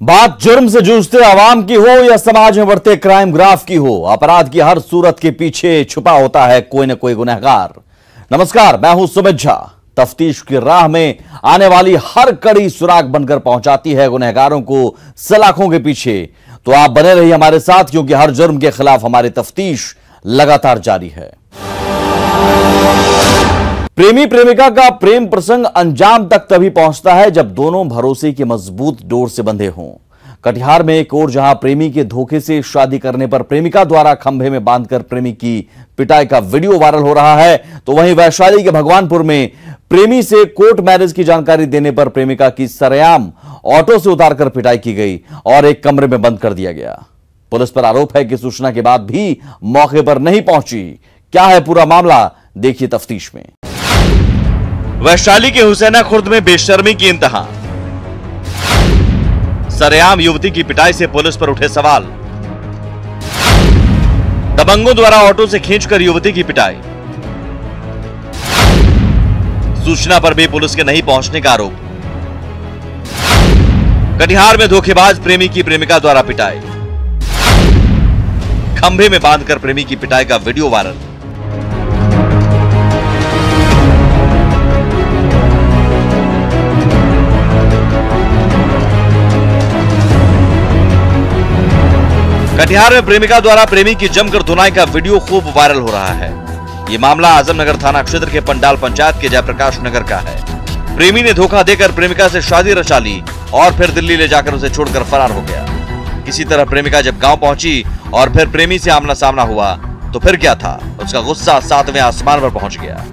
बात जुर्म से जूझते आवाम की हो या समाज में बढ़ते क्राइम ग्राफ की हो, अपराध की हर सूरत के पीछे छुपा होता है कोई न कोई गुनहगार। नमस्कार, मैं हूं सुमित झा। तफ्तीश की राह में आने वाली हर कड़ी सुराग बनकर पहुंचाती है गुनहगारों को सलाखों के पीछे। तो आप बने रहिए हमारे साथ, क्योंकि हर जुर्म के खिलाफ हमारी तफ्तीश लगातार जारी है। प्रेमी प्रेमिका का प्रेम प्रसंग अंजाम तक तभी पहुंचता है जब दोनों भरोसे की मजबूत डोर से बंधे हों। कटिहार में एक ओर जहां प्रेमी के धोखे से शादी करने पर प्रेमिका द्वारा खंभे में बांधकर प्रेमी की पिटाई का वीडियो वायरल हो रहा है, तो वहीं वैशाली के भगवानपुर में प्रेमी से कोर्ट मैरिज की जानकारी देने पर प्रेमिका की सरेआम ऑटो से उतारकर पिटाई की गई और एक कमरे में बंद कर दिया गया। पुलिस पर आरोप है कि सूचना के बाद भी मौके पर नहीं पहुंची। क्या है पूरा मामला, देखिए तफ्तीश में। वैशाली के हुसैना खुर्द में बेशर्मी की इंतहा। सरेआम युवती की पिटाई से पुलिस पर उठे सवाल। दबंगों द्वारा ऑटो से खींचकर युवती की पिटाई। सूचना पर भी पुलिस के नहीं पहुंचने का आरोप। कटिहार में धोखेबाज प्रेमी की प्रेमिका द्वारा पिटाई। खंभे में बांधकर प्रेमी की पिटाई का वीडियो वायरल। कटिहार में प्रेमिका द्वारा प्रेमी की जमकर धुनाई का वीडियो खूब वायरल हो रहा है। ये मामला आजमनगर थाना क्षेत्र के पंडाल पंचायत के जयप्रकाश नगर का है। प्रेमी ने धोखा देकर प्रेमिका से शादी रचा ली और फिर दिल्ली ले जाकर उसे छोड़कर फरार हो गया। किसी तरह प्रेमिका जब गांव पहुंची और फिर प्रेमी से आमना सामना हुआ तो फिर क्या था, उसका गुस्सा 7वें आसमान पर पहुंच गया।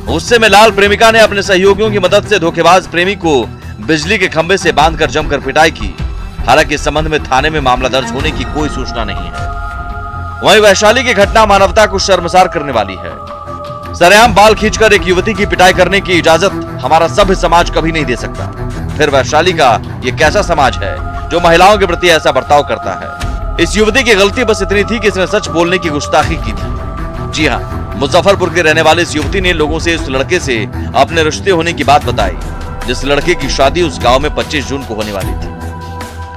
गुस्से में लाल प्रेमिका ने अपने सहयोगियों की मदद से धोखेबाज प्रेमी को बिजली के खंभे से बांधकर जमकर पिटाई की। हालांकि इस संबंध में थाने में मामला दर्ज होने की कोई सूचना नहीं है। वहीं वैशाली की घटना मानवता को शर्मसार करने वाली है। सरेआम बाल खींचकर एक युवती की पिटाई करने की इजाजत हमारा सभ्य समाज कभी नहीं दे सकता। फिर वैशाली का ये कैसा समाज है जो महिलाओं के प्रति ऐसा बर्ताव करता है। इस युवती की गलती बस इतनी थी कि इसने सच बोलने की गुस्ताखी की थी। जी हाँ, मुजफ्फरपुर के रहने वाले इस युवती ने लोगों से इस लड़के से अपने रिश्ते होने की बात बताई, जिस लड़के की शादी उस गाँव में 25 जून को होने वाली थी।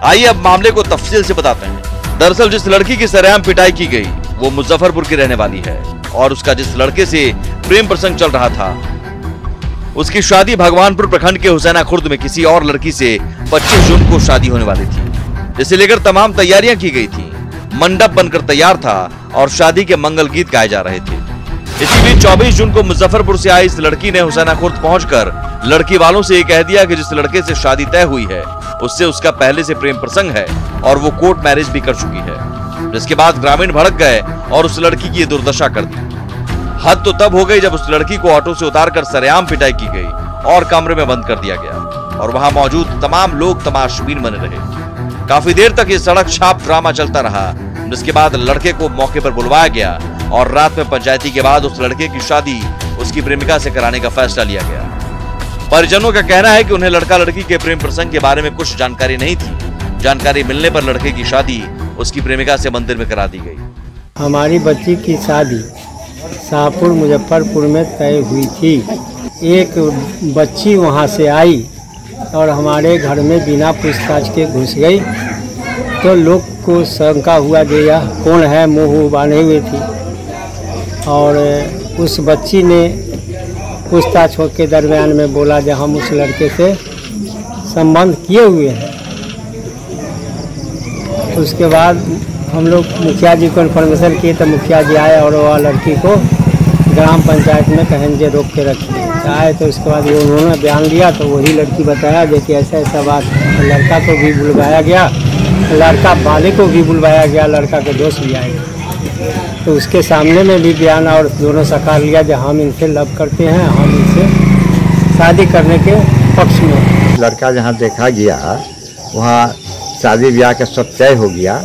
आइए अब मामले को तफसील से बताते हैं। दरअसल जिस लड़की की सरेआम पिटाई की गई वो मुजफ्फरपुर की रहने वाली है और उसका जिस लड़के से प्रेम प्रसंग चल रहा था उसकी शादी भगवानपुर प्रखंड के हुसैना खुर्द में किसी और लड़की से 25 जून को शादी होने वाली थी, जिसे लेकर तमाम तैयारियां की गई थी। मंडप बनकर तैयार था और शादी के मंगल गीत गाए जा रहे थे। इसी बीच 24 जून को मुजफ्फरपुर से आई इस लड़की ने हुसैना खुर्द पहुंचकर लड़की वालों से ये कह दिया कि जिस लड़के से शादी तय हुई है उससे उसका पहले से प्रेम प्रसंग है और वो कोर्ट मैरिज भी कर चुकी है। जिसके बाद ग्रामीण भड़क गए और उस लड़की की ये दुर्दशा कर दी। हद तो तब हो गई जब उस लड़की को ऑटो से उतारकर सरेआम पिटाई की गई और कमरे में बंद कर दिया गया और वहां मौजूद तमाम लोग तमाशबीन बने रहे। काफी देर तक ये सड़क छाप ड्रामा चलता रहा, जिसके बाद लड़के को मौके पर बुलवाया गया और रात में पंचायती के बाद उस लड़के की शादी उसकी प्रेमिका से कराने का फैसला लिया गया। परिजनों का कहना है कि उन्हें लड़का लड़की के प्रेम प्रसंग के बारे में कुछ जानकारी नहीं थी। जानकारी मिलने पर लड़के की शादी उसकी प्रेमिका से मंदिर में करा दी गई। हमारी बच्ची की शादी शाहपुर मुजफ्फरपुर में तय हुई थी। एक बच्ची वहां से आई और हमारे घर में बिना पूछताछ के घुस गई, तो लोग को शंका हुआ कि यह कौन है, मुंह बांधे हुए थी। और उस बच्ची ने पूछताछ के दरमियान में बोला कि हम उस लड़के से संबंध किए हुए हैं। उसके बाद हम लोग मुखिया जी को इन्फॉर्मेशन किए तो मुखिया जी आए और वह लड़की को ग्राम पंचायत में कहीं जे रोक के रखी आए। तो उसके बाद उन्होंने बयान लिया तो वही लड़की बताया कि ऐसा ऐसा बात। लड़का को भी बुलवाया गया, लड़का वाले को भी बुलवाया गया, लड़का के दोस्त भी आए। तो उसके सामने में भी बयान और दोनों सकार लिया कि हम इनसे लव करते हैं, हम इनसे शादी करने के पक्ष में। लड़का जहाँ देखा गया वहाँ शादी ब्याह का सब तय हो गया,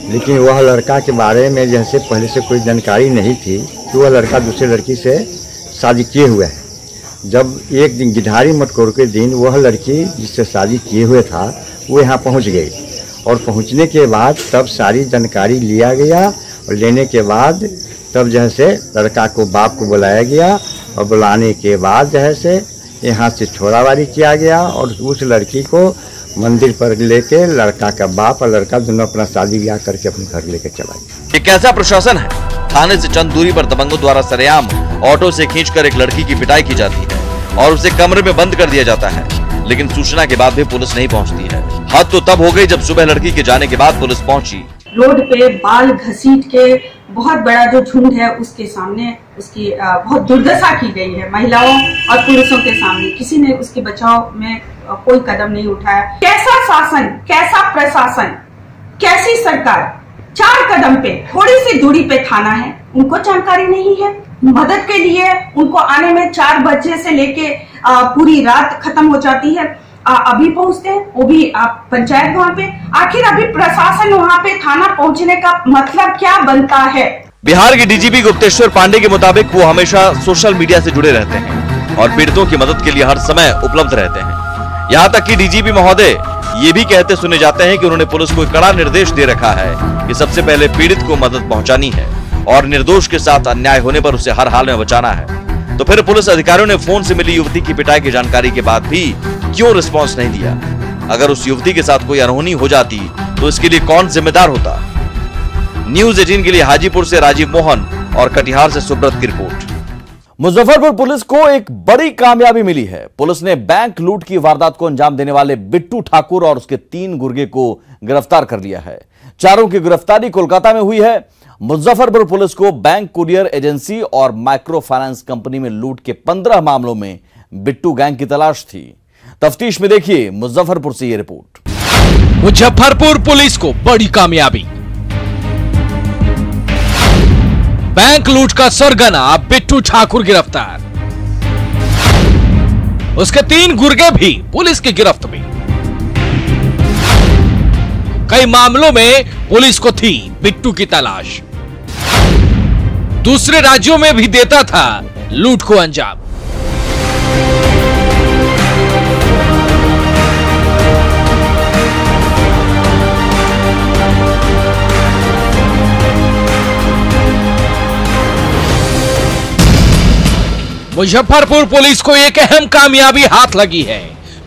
लेकिन वह लड़का के बारे में जैसे पहले से कोई जानकारी नहीं थी कि वह लड़का दूसरे लड़की से शादी किए हुए है। जब एक दिन गिधारी मटकोर के दिन वह लड़की जिससे शादी किए हुए था वो यहाँ पहुँच गई और पहुँचने के बाद तब सारी जानकारी लिया गया और लेने के बाद तब जैसे लड़का को बाप को बुलाया गया और बुलाने के बाद जैसे यहाँ से छोड़ावारी किया गया और उस लड़की को मंदिर पर लेके लड़का का बाप और लड़का दोनों अपना शादी ब्याह करके अपने घर लेके चला गया। ये कैसा प्रशासन है? थाने से चंद दूरी पर दबंगों द्वारा सरेआम ऑटो से खींचकर एक लड़की की पिटाई की जाती है और उसे कमरे में बंद कर दिया जाता है, लेकिन सूचना के बाद भी पुलिस नहीं पहुंचती है। हद तो तब हो गई जब सुबह लड़की के जाने के बाद पुलिस पहुंची। रोड पे बाल घसीट के बहुत बड़ा जो झुंड है उसके सामने उसकी बहुत दुर्दशा की गई है। महिलाओं और पुरुषों के सामने किसी ने उसके बचाव में कोई कदम नहीं उठाया। कैसा शासन, कैसा प्रशासन, कैसी सरकार। 4 कदम पे थोड़ी सी दूरी पे थाना है, उनको जानकारी नहीं है। मदद के लिए उनको आने में 4 बजे से लेके पूरी रात खत्म हो जाती है। अभी पहुंचते हैं, वो भी पंचायत गांव पे। आखिर अभी प्रशासन वहां पे थाना पहुंचने का मतलब क्या बनता है? बिहार के डीजीपी गुप्तेश्वर पांडे के मुताबिक वो हमेशा सोशल मीडिया से जुड़े रहते हैं और पीड़ितों की मदद के लिए हर समय उपलब्ध रहते हैं। यहाँ तक कि डीजीपी महोदय ये भी कहते सुने जाते हैं कि उन्होंने पुलिस को कड़ा निर्देश दे रखा है कि सबसे पहले पीड़ित को मदद पहुंचानी है और निर्दोष के साथ अन्याय होने पर उसे हर हाल में बचाना है। तो फिर पुलिस अधिकारियों ने फोन से मिली युवती की पिटाई की जानकारी के बाद भी क्यों रिस्पांस नहीं दिया? अगर उस युवती के साथ कोई अनहोनी हो जाती तो इसके लिए कौन जिम्मेदार होता? न्यूज़ 18 के लिए हाजीपुर से राजीव मोहन और कटिहार से सुब्रत की रिपोर्ट। मुजफ्फरपुर पुलिस को एक बड़ी कामयाबी मिली है। पुलिस ने बैंक लूट की वारदात को अंजाम देने वाले बिट्टू ठाकुर और उसके 3 गुर्गे को गिरफ्तार कर लिया है। चारों की गिरफ्तारी कोलकाता में हुई है। मुजफ्फरपुर पुलिस को बैंक कुरियर एजेंसी और माइक्रो फाइनेंस कंपनी में लूट के 15 मामलों में बिट्टू गैंग की तलाश थी। तफ्तीश में देखिए मुजफ्फरपुर से यह रिपोर्ट। मुजफ्फरपुर पुलिस को बड़ी कामयाबी। बैंक लूट का सरगना बिट्टू ठाकुर गिरफ्तार। उसके 3 गुर्गे भी पुलिस की गिरफ्त में। कई मामलों में पुलिस को थी बिट्टू की तलाश। दूसरे राज्यों में भी देता था लूट को अंजाम। मुजफ्फरपुर पुलिस को एक अहम कामयाबी हाथ लगी है।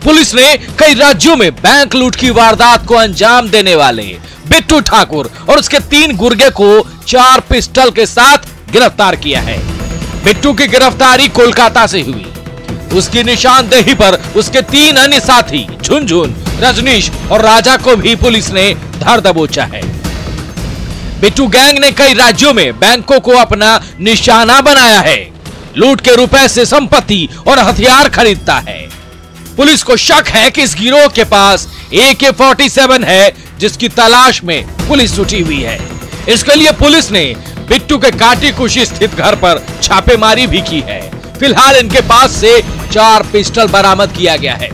पुलिस ने कई राज्यों में बैंक लूट की वारदात को अंजाम देने वाले बिट्टू ठाकुर और उसके 3 गुर्गे को 4 पिस्टल के साथ गिरफ्तार किया है। बिट्टू की गिरफ्तारी कोलकाता से हुई। उसकी निशानदेही पर उसके 3 अन्य साथी झुनझुन, रजनीश और राजा को भी पुलिस ने धर दबोचा है। बिट्टू गैंग ने कई राज्यों में बैंकों को अपना निशाना बनाया है। लूट के रुपए से संपत्ति और हथियार खरीदता है। पुलिस को शक है कि इस गिरोह के पास AK-47 है, जिसकी तलाश में पुलिस जुटी हुई है। इसके लिए पुलिस ने बिट्टू के काटी कुशी स्थित घर पर छापेमारी भी की है। फिलहाल इनके पास से 4 पिस्टल बरामद किया गया है।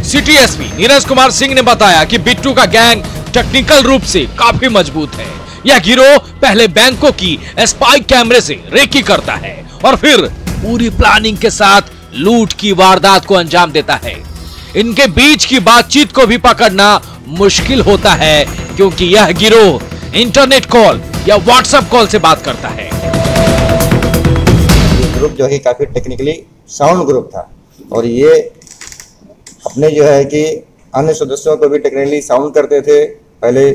सिटी एसपी नीरज कुमार सिंह ने बताया कि बिट्टू का गैंग टेक्निकल रूप से काफी मजबूत है। यह गिरोह पहले बैंकों की स्पाई कैमरे से रेकी करता है और फिर पूरी प्लानिंग के साथ लूट की वारदात को अंजाम देता है। इनके बीच की बातचीत को भी पकड़ना मुश्किल होता है, क्योंकि यह गिरोह इंटरनेट कॉल या व्हाट्सएप कॉल से बात करता है। ये ग्रुप जो है काफी टेक्निकली साउंड ग्रुप था और ये अपने जो है कि अन्य सदस्यों को भी टेक्निकली साउंड करते थे। पहले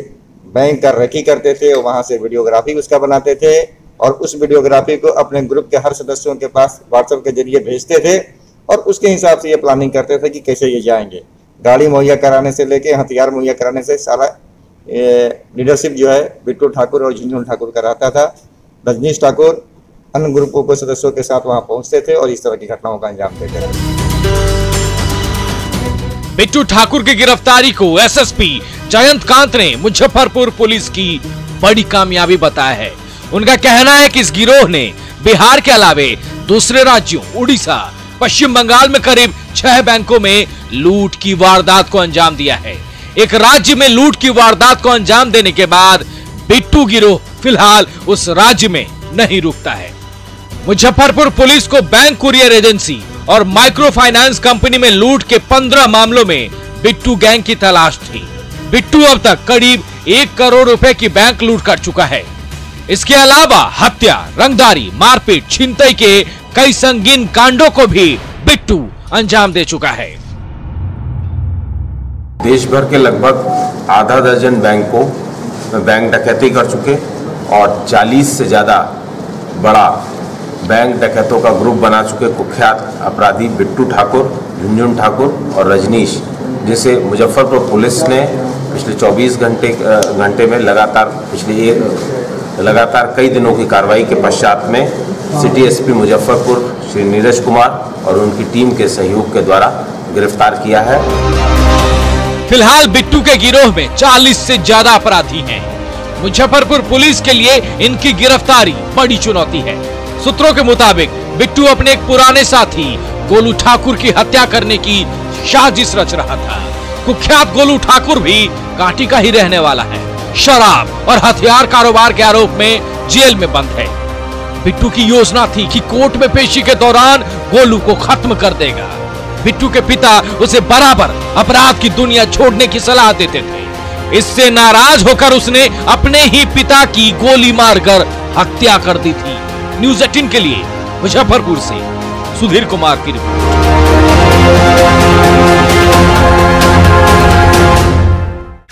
बैंक का रेकी करते थे, वहां से वीडियोग्राफी उसका बनाते थे और उस वीडियोग्राफी को अपने ग्रुप के हर सदस्यों के पास व्हाट्सएप के जरिए भेजते थे और उसके हिसाब से ये प्लानिंग करते थे कि कैसे ये जाएंगे। गाड़ी मुहैया कराने से लेके हथियार मुहैया कराने से सारा लीडरशिप जो है बिट्टू ठाकुर और झुनझुन ठाकुर का रहता था। रजनीश ठाकुर अन्य ग्रुपों के सदस्यों के साथ वहां पहुंचते थे और इस तरह की घटनाओं का अंजाम देते थे। बिट्टू ठाकुर की गिरफ्तारी को एसएसपी जयंत कांत ने मुजफ्फरपुर पुलिस की बड़ी कामयाबी बताया है। उनका कहना है कि इस गिरोह ने बिहार के अलावे दूसरे राज्यों उड़ीसा, पश्चिम बंगाल में करीब 6 बैंकों में लूट की वारदात को अंजाम दिया है। एक राज्य में लूट की वारदात को अंजाम देने के बाद बिट्टू गिरोह फिलहाल उस राज्य में नहीं रुकता है। मुजफ्फरपुर पुलिस को बैंक कुरियर एजेंसी और माइक्रो फाइनेंस कंपनी में लूट के 15 मामलों में बिट्टू गैंग की तलाश थी। बिट्टू अब तक करीब 1 करोड़ रुपए की बैंक लूट कर चुका है। इसके अलावा हत्या, रंगदारी, मारपीट, छिनतई के कई संगीन कांडों को भी बिट्टू अंजाम दे चुका है। देश भर के लगभग आधा दर्जन बैंकों में बैंक डकैती कर चुके और 40 से ज़्यादा बड़ा बैंक डकैतों का ग्रुप बना चुके कुख्यात अपराधी बिट्टू ठाकुर, झुनझुन ठाकुर और रजनीश, जिसे मुजफ्फरपुर पुलिस ने पिछले 24 घंटे में लगातार कई दिनों की कार्रवाई के पश्चात में सिटी एसपी मुजफ्फरपुर श्री नीरज कुमार और उनकी टीम के सहयोग के द्वारा गिरफ्तार किया है। फिलहाल बिट्टू के गिरोह में 40 से ज्यादा अपराधी हैं। मुजफ्फरपुर पुलिस के लिए इनकी गिरफ्तारी बड़ी चुनौती है। सूत्रों के मुताबिक बिट्टू अपने एक पुराने साथी गोलू ठाकुर की हत्या करने की साजिश रच रहा था। कुख्यात गोलू ठाकुर भी कांटी का ही रहने वाला है। शराब और हथियार कारोबार के आरोप में जेल में बंद है। बिट्टू की योजना थी कि कोर्ट में पेशी के दौरान गोलू को खत्म कर देगा। बिट्टू के पिता उसे बराबर अपराध की दुनिया छोड़ने की सलाह देते थे। इससे नाराज होकर उसने अपने ही पिता की गोली मारकर हत्या कर दी थी। न्यूज़ 18 के लिए मुजफ्फरपुर से सुधीर कुमार की रिपोर्ट।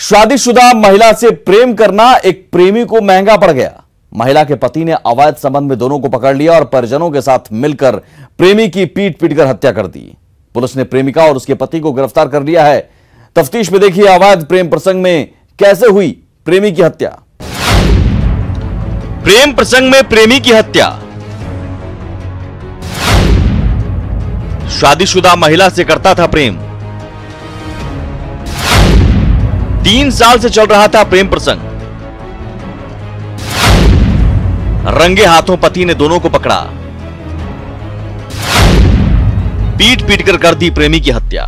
शादीशुदा महिला से प्रेम करना एक प्रेमी को महंगा पड़ गया। महिला के पति ने अवैध संबंध में दोनों को पकड़ लिया और परिजनों के साथ मिलकर प्रेमी की पीट कर हत्या कर दी। पुलिस ने प्रेमिका और उसके पति को गिरफ्तार कर लिया है। तफ्तीश में देखिए अवैध प्रेम प्रसंग में कैसे हुई प्रेमी की हत्या। प्रेम प्रसंग में प्रेमी की हत्या। शादीशुदा महिला से करता था प्रेम। 3 साल से चल रहा था प्रेम प्रसंग। रंगे हाथों पति ने दोनों को पकड़ा, पीट कर दी प्रेमी की हत्या।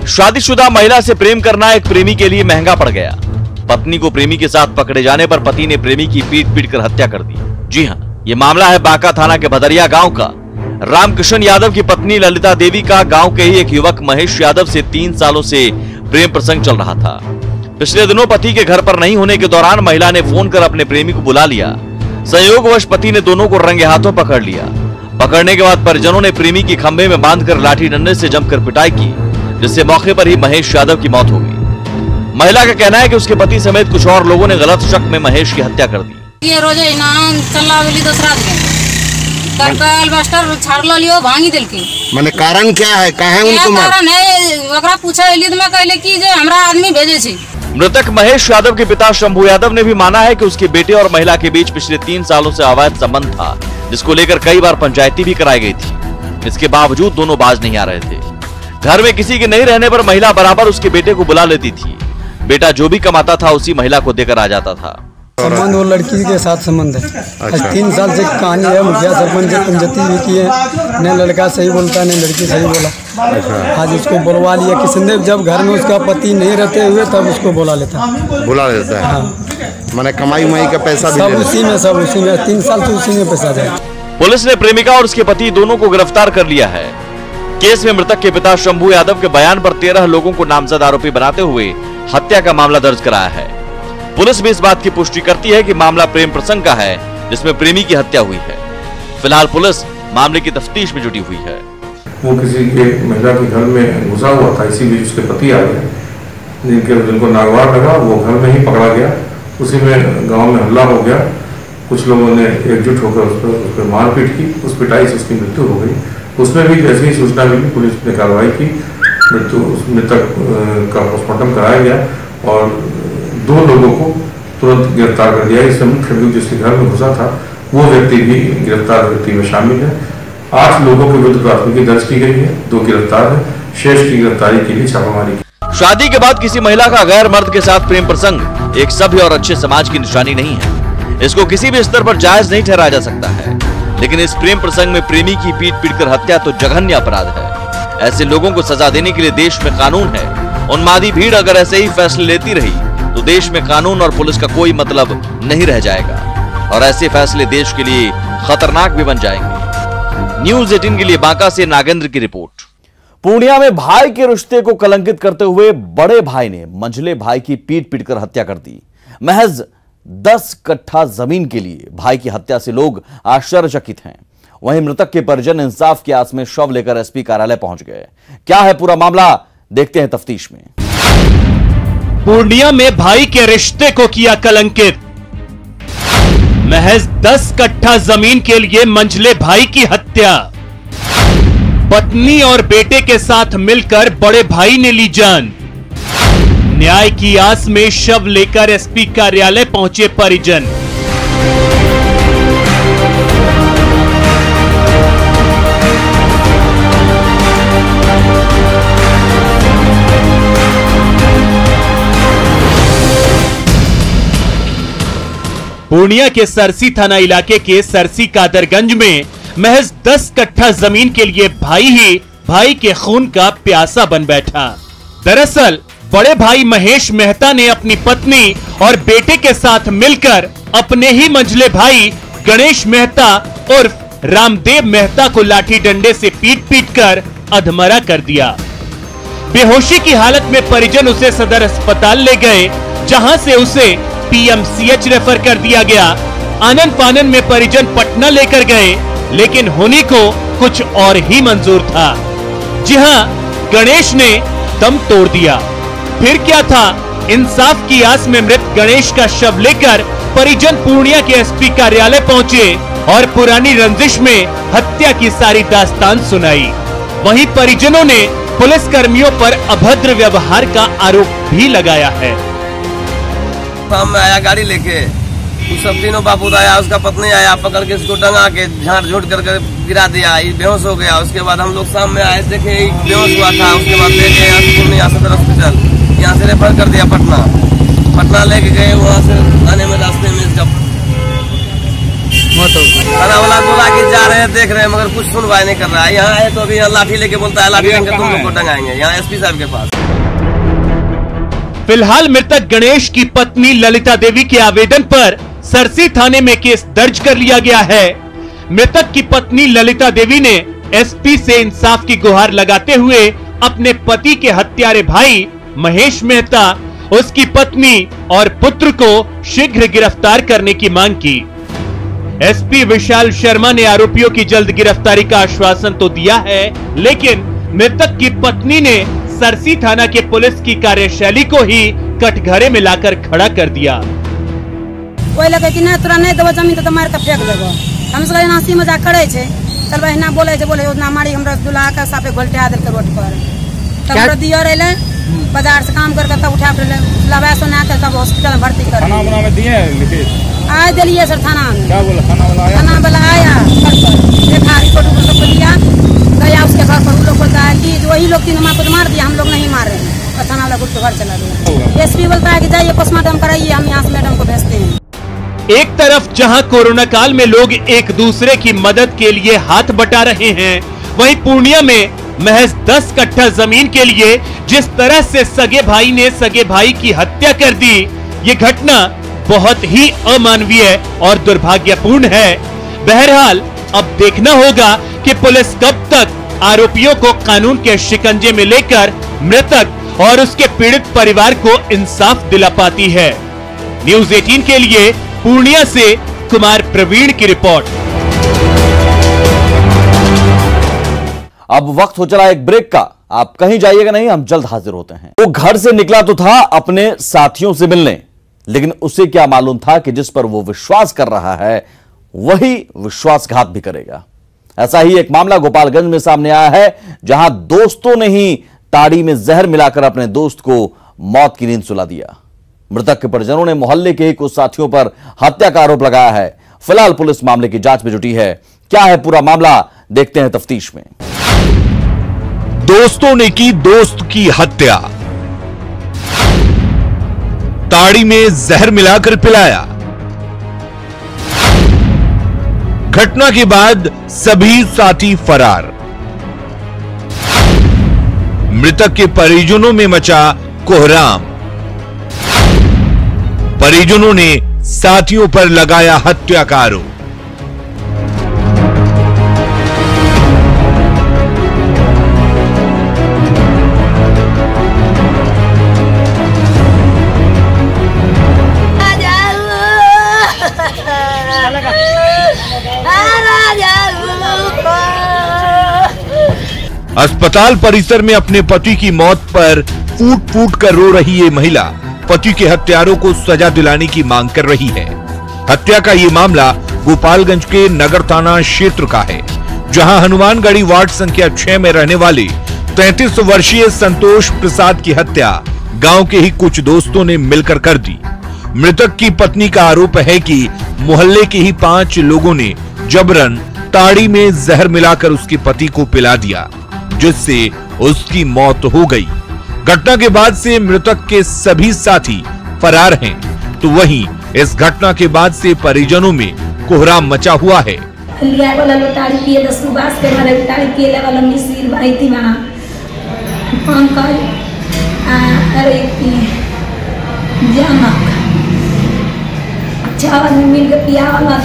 शादीशुदा महिला से प्रेम करना एक प्रेमी के लिए महंगा पड़ गया। पत्नी को प्रेमी के साथ पकड़े जाने पर पति ने प्रेमी की पीट कर हत्या कर दी। जी हां, यह मामला है बांका थाना के भदरिया गांव का। रामकिशन यादव की पत्नी ललिता देवी का गांव के ही एक युवक महेश यादव से 3 सालों से प्रेम प्रसंग चल रहा था। पिछले दिनों पति के घर पर नहीं होने के दौरान महिला ने फोन कर अपने प्रेमी को बुला लिया। संयोगवश पति ने दोनों को रंगे हाथों पकड़ लिया। पकड़ने के बाद परिजनों ने प्रेमी की खंभे में बांधकर लाठी डंडे से जमकर पिटाई की, जिससे मौके पर ही महेश यादव की मौत हो गई। महिला का कहना है कि उसके पति समेत कुछ और लोगों ने गलत शक में महेश की हत्या कर दी। ये रोजे इनाम चला वाली दूसरा दिन करकल मास्टर छाड़ लियो भांगी दिल की माने कारण क्या है, काहे उनको मार कारण है ओकरा पूछा एली त मैं कहले कि जे हमरा आदमी भेजे छी। मृतक महेश यादव के पिता शंभू यादव ने भी माना है कि उसके बेटे और महिला के बीच पिछले 3 सालों से अवैध संबंध था, जिसको लेकर कई बार पंचायती भी कराई गई थी। इसके बावजूद दोनों बाज नहीं आ रहे थे। घर में किसी के नहीं रहने पर महिला बराबर उसके बेटे को बुला लेती थी। बेटा जो भी कमाता था उसी महिला को देकर आ जाता था। संबंध वो लड़की के साथ संबंध है। अच्छा। 3 साल से कहानी है। मुखिया सरपंच से पंचायती भी की है। न लड़का सही बोलता न लड़की सही बोला। अच्छा। आज उसको बुलवा लिया किसी ने। जब घर में उसका पति नहीं रहते हुए तब उसको बुला लेता है। हाँ। माने कमाई उमाई का पैसा भी सब उसी में 3 साल से उसी में पैसा जाए। पुलिस ने प्रेमिका और उसके पति दोनों को गिरफ्तार कर लिया है। केस में मृतक के पिता शंभू यादव के बयान पर 13 लोगों को नामजद आरोपी बनाते हुए हत्या का मामला दर्ज कराया है। पुलिस भी इस बात की पुष्टि करती है कि मामला प्रेम प्रसंग का है, जिसमें प्रेमी की हत्या हुई है। फिलहाल पुलिस मामले की तफ्तीश में जुटी हुई है। वो किसी के महिला के घर में घुसा हुआ था, इसी बीच उसके पति आ गए, जिनको नागवार लगा, वो घर में ही पकड़ा गया। उसी में गांव में हल्ला हो गया। कुछ लोगों ने एकजुट होकर उस पर मारपीट की। उस पिटाई से उसकी मृत्यु हो गई। उसमें भी जैसे ही सूचना मिली पुलिस ने कार्रवाई की। मृतक का पोस्टमार्टम कराया गया और 2 लोगों को तुरंत गिरफ्तार कर दिया। इसमें मुख्य अभियुक्त जिसके घर में घुसा था वो व्यक्ति भी गिरफ्तार व्यक्ति में शामिल है। 8 लोगों के विरुद्ध प्राथमिकी दर्ज की गई है। 2 गिरफ्तार है। शेष की गिरफ्तारी के लिए छापामारी की। शादी के बाद किसी महिला का गैर मर्द के साथ प्रेम प्रसंग एक सभ्य और अच्छे समाज की निशानी नहीं है। इसको किसी भी स्तर पर जायज नहीं ठहराया जा सकता है। लेकिन इस प्रेम प्रसंग में प्रेमी की पीट कर हत्या तो जघन्य अपराध है। ऐसे लोगों को सजा देने के लिए देश में कानून है। उन्मादी भीड़ अगर ऐसे ही फैसले लेती रही तो देश में कानून और पुलिस का कोई मतलब नहीं रह जाएगा और ऐसे फैसले देश के लिए खतरनाक भी बन जाएंगे। न्यूज़ 18 के लिए बांका से नागेंद्र की रिपोर्ट। पूर्णिया में भाई के रिश्ते को कलंकित करते हुए बड़े भाई ने मंझले भाई की पीट कर हत्या कर दी। महज 10 कट्ठा जमीन के लिए भाई की हत्या से लोग आश्चर्यचकित हैं। वहीं मृतक के परिजन इंसाफ की आस में शव लेकर एसपी कार्यालय पहुंच गए। क्या है पूरा मामला, देखते हैं तफ्तीश में। पूर्णिया में भाई के रिश्ते को किया कलंकित। महज 10 कट्ठा जमीन के लिए मंझले भाई की हत्या। पत्नी और बेटे के साथ मिलकर बड़े भाई ने ली जान। न्याय की आस में शव लेकर एसपी कार्यालय पहुंचे परिजन। पूर्णिया के सरसी थाना इलाके के सरसी कादरगंज में महज 10 कट्ठा जमीन के लिए भाई ही भाई के खून का प्यासा बन बैठा। दरअसल बड़े भाई महेश मेहता ने अपनी पत्नी और बेटे के साथ मिलकर अपने ही मंझले भाई गणेश मेहता उर्फ रामदेव मेहता को लाठी डंडे से पीट कर अधमरा कर दिया। बेहोशी की हालत में परिजन उसे सदर अस्पताल ले गए, जहां से उसे पीएमसीएच रेफर कर दिया गया। आनन फानन में परिजन पटना लेकर गए, लेकिन होनी को कुछ और ही मंजूर था। जी हां, गणेश ने दम तोड़ दिया। फिर क्या था, इंसाफ की आस में मृत गणेश का शव लेकर परिजन पूर्णिया के एसपी कार्यालय पहुंचे और पुरानी रंजिश में हत्या की सारी दास्तान सुनाई। वहीं परिजनों ने पुलिस कर्मियों पर अभद्र व्यवहार का आरोप भी लगाया है। शाम में आया गाड़ी लेके, उस सब तीनों बापूत आया, उसका पत्नी आया, पकड़ के इसको टंगा के झाड़ झूठ कर गिरा दिया, ये बेहोश हो गया। उसके बाद हम लोग शाम में आए, देखे बेहोश हुआ था। उसके बाद ले गए पूर्णिया सदर हॉस्पिटल, यहाँ से रेफर कर दिया पटना लेके गए। वहाँ से आने में रास्ते में इसका थाना वाला बोला कि जा रहे हैं, देख रहे हैं, मगर कुछ सुनवाई नहीं कर रहा है। यहाँ है तो अभी लाठी लेके बोलता है लाठी लेके तुम लोग को टंगाएंगे, यहाँ एसपी साहब के पास। फिलहाल मृतक गणेश की पत्नी ललिता देवी के आवेदन पर सरसी थाने में केस दर्ज कर लिया गया है। मृतक की पत्नी ललिता देवी ने एसपी से इंसाफ की गुहार लगाते हुए अपने पति के हत्यारे भाई महेश मेहता, उसकी पत्नी और पुत्र को शीघ्र गिरफ्तार करने की मांग की। एसपी विशाल शर्मा ने आरोपियों की जल्द गिरफ्तारी का आश्वासन तो दिया है, लेकिन मृतक की पत्नी ने सरसी थाना के पुलिस की कार्यशैली को ही कटघरे में लाकर खड़ा कर दिया। कोई लगे कि नहीं तोरा नहीं देबो जमीन तो मार के फेंक देबो। हम सब यहाँ हंसी मजाक करे छे, चल बहिना बोले छे, बोले उतना मारी हमरा दुल्हा का साफे घोलटा देल के रोड पर। तब हमरा दिया रहले बाजार से काम करके तब उठा ले लवा सुना के तब हॉस्पिटल में भर्ती कर। थाना बना में दिए नीतीश आए दिलिए सर थाना में। क्या बोला थाना वाला आया? थाना वाला आया घर पर देखा रिपोर्ट को सब लिया गया उसके घर पर। लोग बोलता है कि वही लोग तीन मार को मार दिया, हम लोग नहीं मार रहे हैं। और थाना वाला गुट घर चला गया। एसपी बोलता है कि जाइए पोस्टमार्टम कराइए, हम यहाँ से मैडम को भेजते हैं। एक तरफ जहां कोरोना काल में लोग एक दूसरे की मदद के लिए हाथ बटा रहे हैं, वहीं पूर्णिया में महज 10 कट्ठा जमीन के लिए जिस तरह से सगे भाई ने सगे भाई की हत्या कर दी, ये घटना बहुत ही अमानवीय और दुर्भाग्यपूर्ण है। बहरहाल अब देखना होगा कि पुलिस कब तक आरोपियों को कानून के शिकंजे में लेकर मृतक और उसके पीड़ित परिवार को इंसाफ दिला पाती है। न्यूज़ 18 के लिए पूर्णिया से कुमार प्रवीण की रिपोर्ट। अब वक्त हो चला एक ब्रेक का, आप कहीं जाइएगा नहीं, हम जल्द हाजिर होते हैं। वो घर से निकला तो था अपने साथियों से मिलने, लेकिन उसे क्या मालूम था कि जिस पर वो विश्वास कर रहा है वही विश्वासघात भी करेगा। ऐसा ही एक मामला गोपालगंज में सामने आया है, जहां दोस्तों ने ही ताड़ी में जहर मिलाकर अपने दोस्त को मौत की नींद सुला दिया। मृतक के परिजनों ने मोहल्ले के ही कुछ साथियों पर हत्या का आरोप लगाया है। फिलहाल पुलिस मामले की जांच में जुटी है। क्या है पूरा मामला, देखते हैं तफ्तीश में। दोस्तों ने की दोस्त की हत्या, ताड़ी में जहर मिलाकर पिलाया। घटना के बाद सभी साथी फरार। मृतक के परिजनों में मचा कोहराम। परिजनों ने साथियों पर लगाया हत्या का आरोप। अस्पताल परिसर में अपने पति की मौत पर फूट फूट कर रो रही ये महिला पति के हत्यारों को सजा दिलाने की मांग कर रही है। हत्या का ये मामला गोपालगंज के नगर थाना क्षेत्र का है, जहां हनुमानगढ़ी वार्ड संख्या 6 में रहने वाले 33 वर्षीय संतोष प्रसाद की हत्या गांव के ही कुछ दोस्तों ने मिलकर कर दी। मृतक की पत्नी का आरोप है कि मोहल्ले के ही 5 लोगों ने जबरन ताड़ी में जहर मिलाकर उसके पति को पिला दिया, जिससे उसकी मौत हो गई। घटना के बाद से मृतक के सभी साथी फरार हैं, तो वहीं इस घटना के बाद से परिजनों में कोहराम मचा हुआ है। मिल के पिया वाला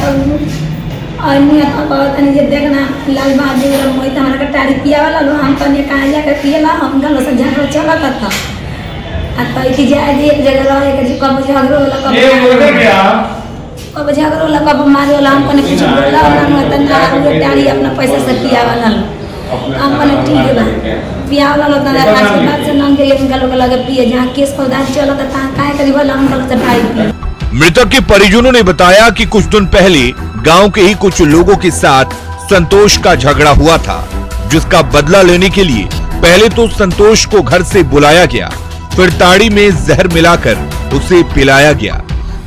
और नियत बहुत नहीं देखना लाल बहादुर मोई तो हमारा टाड़ी पिया वाला लो हम तो ने कहां जाकर पियला हम गलो से झगड़ा चला करता आता इति जाए एक जगह रहे के कब झगड़ा वाला कब झगड़ा वाला कब मारे वाला हम ने कुछ बोला वाला न तना टाड़ी अपना पैसा से पिया वाला हम ने ठीक बा पिया वाला लो तना बात से नाम के गलो के लगे पिए जहां केस पौधा चला त काहे करी वाला हम गलो से टाड़ी। मृतक के परिजनों ने बताया कि कुछ दिन पहले गांव के ही कुछ लोगों के साथ संतोष का झगड़ा हुआ था, जिसका बदला लेने के लिए पहले तो संतोष को घर से बुलाया गया, फिर ताड़ी में जहर मिलाकर उसे पिलाया गया।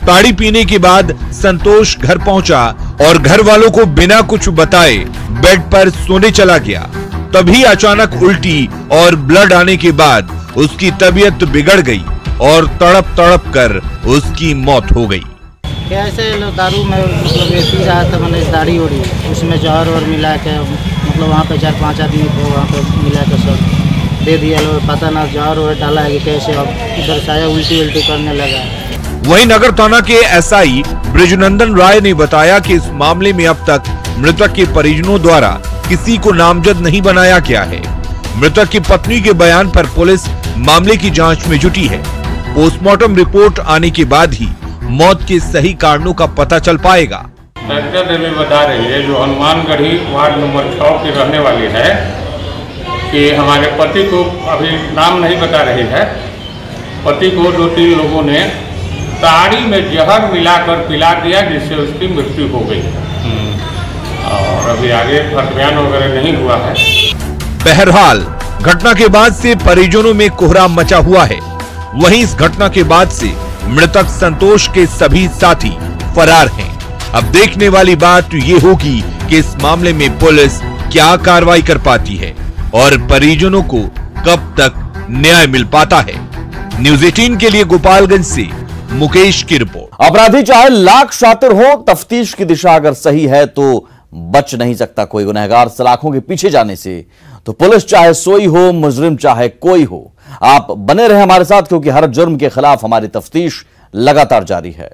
ताड़ी पीने के बाद संतोष घर पहुंचा और घर वालों को बिना कुछ बताए बेड पर सोने चला गया। तभी अचानक उल्टी और ब्लड आने के बाद उसकी तबीयत बिगड़ गई और तड़प तड़प कर उसकी मौत हो गई। कैसे दारू में मतलब पी रहा था, मैंने दाढ़ी ओढ़ी उसमें जहर और मिला के मतलब वहाँ पे 4-5 आदमी को वहाँ पे मिला के सब दे दिया लोग, पता ना जहर और डाला है कि कैसे अब इधर से आया उल्टी करने लगा। वहीं नगर थाना के एसआई ब्रिजनंदन राय ने बताया कि इस मामले में अब तक मृतक के परिजनों द्वारा किसी को नामजद नहीं बनाया गया है। मृतक की पत्नी के बयान पर पुलिस मामले की जांच में जुटी है। पोस्टमार्टम रिपोर्ट आने के बाद ही मौत के सही कारणों का पता चल पाएगा। डॉक्टर देवी बता रही है, जो हनुमानगढ़ी वार्ड नंबर 6 की रहने वाली है, कि हमारे पति को अभी नाम नहीं बता रही है, पति को 2-3 लोगों ने ताड़ी में जहर मिलाकर पिला दिया, जिससे उसकी मृत्यु हो गई और अभी आगे बयान वगैरह नहीं हुआ है। बहरहाल घटना के बाद से परिजनों में कोहराम मचा हुआ है। वहीं इस घटना के बाद से मृतक संतोष के सभी साथी फरार हैं। अब देखने वाली बात ये होगी कि इस मामले में पुलिस क्या कार्रवाई कर पाती है और परिजनों को कब तक न्याय मिल पाता है। न्यूज़ 18 के लिए गोपालगंज से मुकेश की रिपोर्ट। अपराधी चाहे लाख शातिर हो, तफ्तीश की दिशा अगर सही है तो बच नहीं सकता कोई गुनहगार सलाखों के पीछे जाने से। तो पुलिस चाहे सोई हो, मुजरिम चाहे कोई हो, आप बने रहे हमारे साथ, क्योंकि हर जुर्म के खिलाफ हमारी तफ्तीश लगातार जारी है।